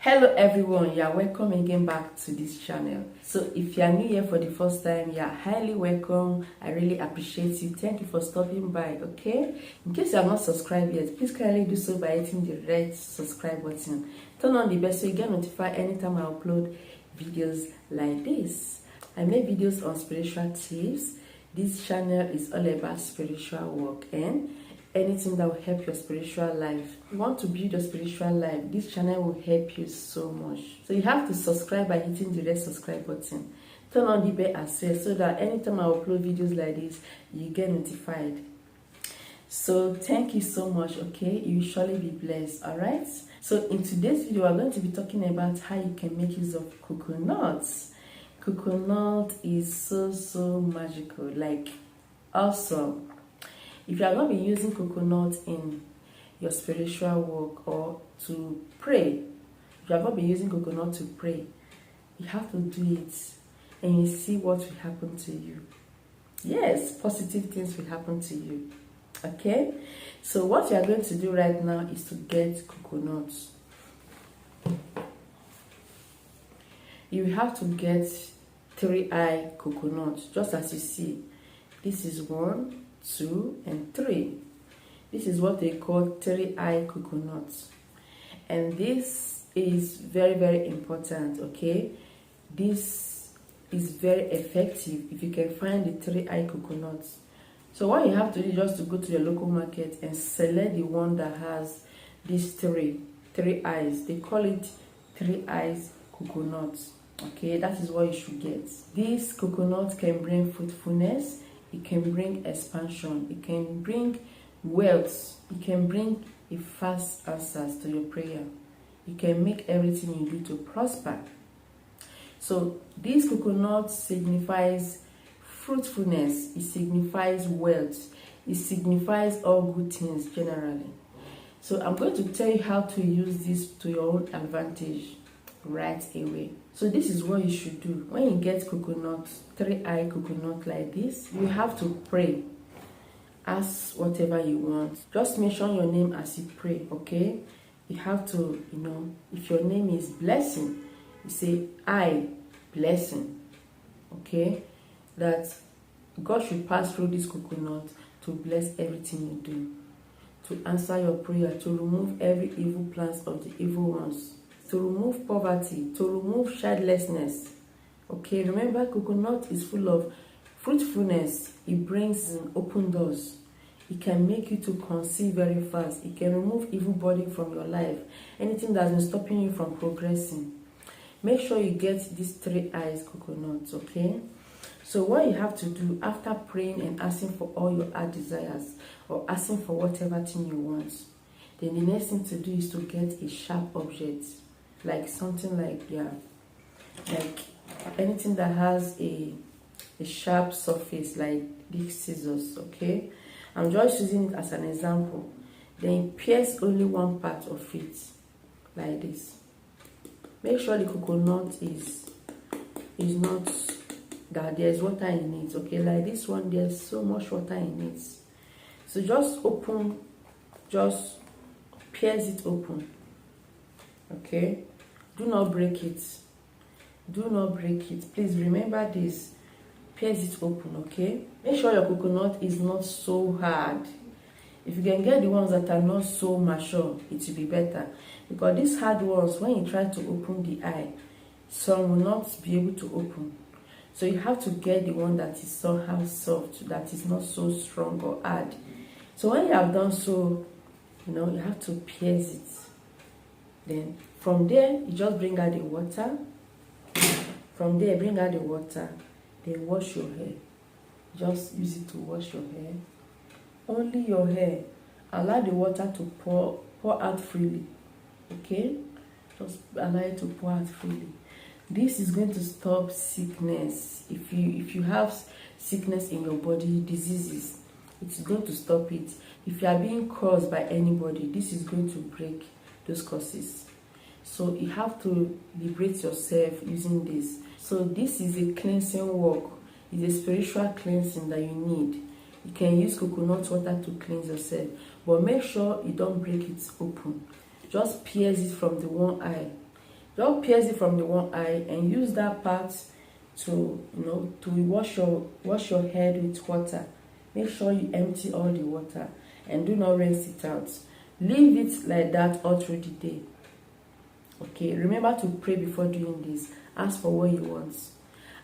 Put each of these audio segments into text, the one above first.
Hello everyone, you are welcome again back to this channel. So if you are new here for the first time, you are highly welcome. I really appreciate you. Thank you for stopping by. Okay, in case you are not subscribed yet, please kindly do so by hitting the red subscribe button. Turn on the bell so you get notified anytime I upload videos like this. I make videos on spiritual tips. This channel is all about spiritual work and anything that will help your spiritual life. If you want to build your spiritual life, this channel will help you so much. So you have to subscribe by hitting the red subscribe button. Turn on the bell as well so that anytime I upload videos like this, you get notified. So thank you so much. Okay, you will surely be blessed. All right, so in today's video we're going to be talking about how you can make use of coconuts. Coconut is so magical, like awesome. If you are going to be using coconut in your spiritual work or to pray, if you are going to be using coconut to pray, you have to do it and you see what will happen to you. Yes, positive things will happen to you. Okay, so what you are going to do right now is to get coconuts. You have to get 3-eye coconuts, just as you see. This is 1, 2, and 3. This is what they call 3-eye coconuts, and this is very important. Okay, this is very effective if you can find the 3-eye coconuts. So what you have to do is just to go to your local market and select the one that has these three eyes. They call it 3 eyes coconuts. Okay, that is what you should get. These coconuts can bring fruitfulness, it can bring expansion, it can bring wealth, it can bring a fast answers to your prayer. It can make everything you do to prosper. So this coconut signifies fruitfulness, it signifies wealth, it signifies all good things generally. So I'm going to tell you how to use this to your own advantage right away. So this is what you should do. When you get coconut, 3-eye coconut like this, you have to pray. Ask whatever you want. Just mention your name as you pray. Okay, you have to, if your name is blessing, you say I blessing. Okay, that God should pass through this coconut to bless everything you do, to answer your prayer, to remove every evil plans of the evil ones, to remove poverty, to remove childlessness. Okay, remember coconut is full of fruitfulness. It brings open doors. It can make you to conceive very fast. It can remove evil burden from your life, anything that's been stopping you from progressing. Make sure you get these 3 eyes coconuts. Okay, so what you have to do after praying and asking for all your heart desires or asking for whatever thing you want, then the next thing to do is to get a sharp object, like something like anything that has a sharp surface, like these scissors. Okay, I'm just using it as an example. Then pierce only one part of it like this. Make sure the coconut is not that there's water in it. Okay, like this one, there's so much water in it. So just pierce it open. Okay, do not break it. Do not break it. Please remember this. Pierce it open. Okay, make sure your coconut is not so hard. If you can get the ones that are not so mature, it will be better, because these hard ones, when you try to open the eye, some will not be able to open. So you have to get the one that is somehow soft, that is not so strong or hard. So when you have done so, you have to pierce it. Then from there, you just bring out the water. From there, bring out the water. Then wash your hair. Just use it to wash your hair. Only your hair. Allow the water to pour out freely. Okay? Just allow it to pour out freely. This is going to stop sickness. If you have sickness in your body, diseases, it's going to stop it. If you are being caused by anybody, this is going to break those causes. So you have to liberate yourself using this. So this is a cleansing work. It's a spiritual cleansing that you need. You can use coconut water to cleanse yourself, but make sure you don't break it open. Just pierce it from the one eye. Just pierce it from the one eye and use that part to, to wash your head with water. Make sure you empty all the water and do not rinse it out. Leave it like that all through the day. Okay, remember to pray before doing this. Ask for what you want.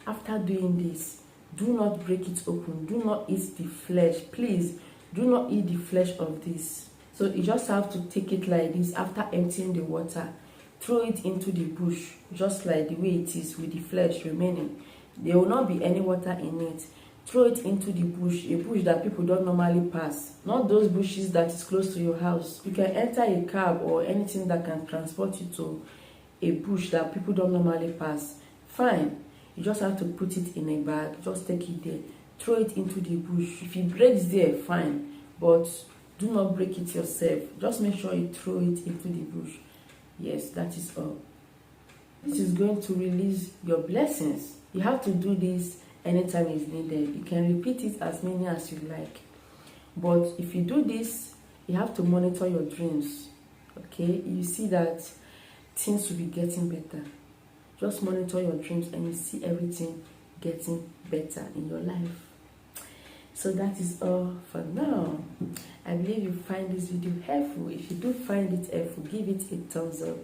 After doing this, do not break it open. Do not eat the flesh. Please, do not eat the flesh of this. So you just have to take it like this. After emptying the water, throw it into the bush, just like the way it is with the flesh remaining. There will not be any water in it. Throw it into the bush, a bush that people don't normally pass. Not those bushes that is close to your house. You can enter a cab or anything that can transport you to a bush that people don't normally pass. Fine. You just have to put it in a bag. Just take it there. Throw it into the bush. If it breaks there, fine. But do not break it yourself. Just make sure you throw it into the bush. Yes, that is all. This is going to release your blessings. You have to do this anytime it's needed. You can repeat it as many as you like. But if you do this, you have to monitor your dreams. Okay? You see that things will be getting better. Just monitor your dreams and you see everything getting better in your life. So that is all for now. I believe you find this video helpful. If you do find it helpful, give it a thumbs up.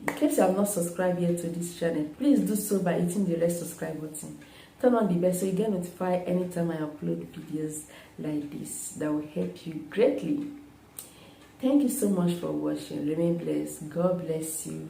In case you have not subscribed yet to this channel, please do so by hitting the red subscribe button. Turn on the bell so you get notified anytime I upload videos like this. That will help you greatly. Thank you so much for watching. Remain blessed. God bless you.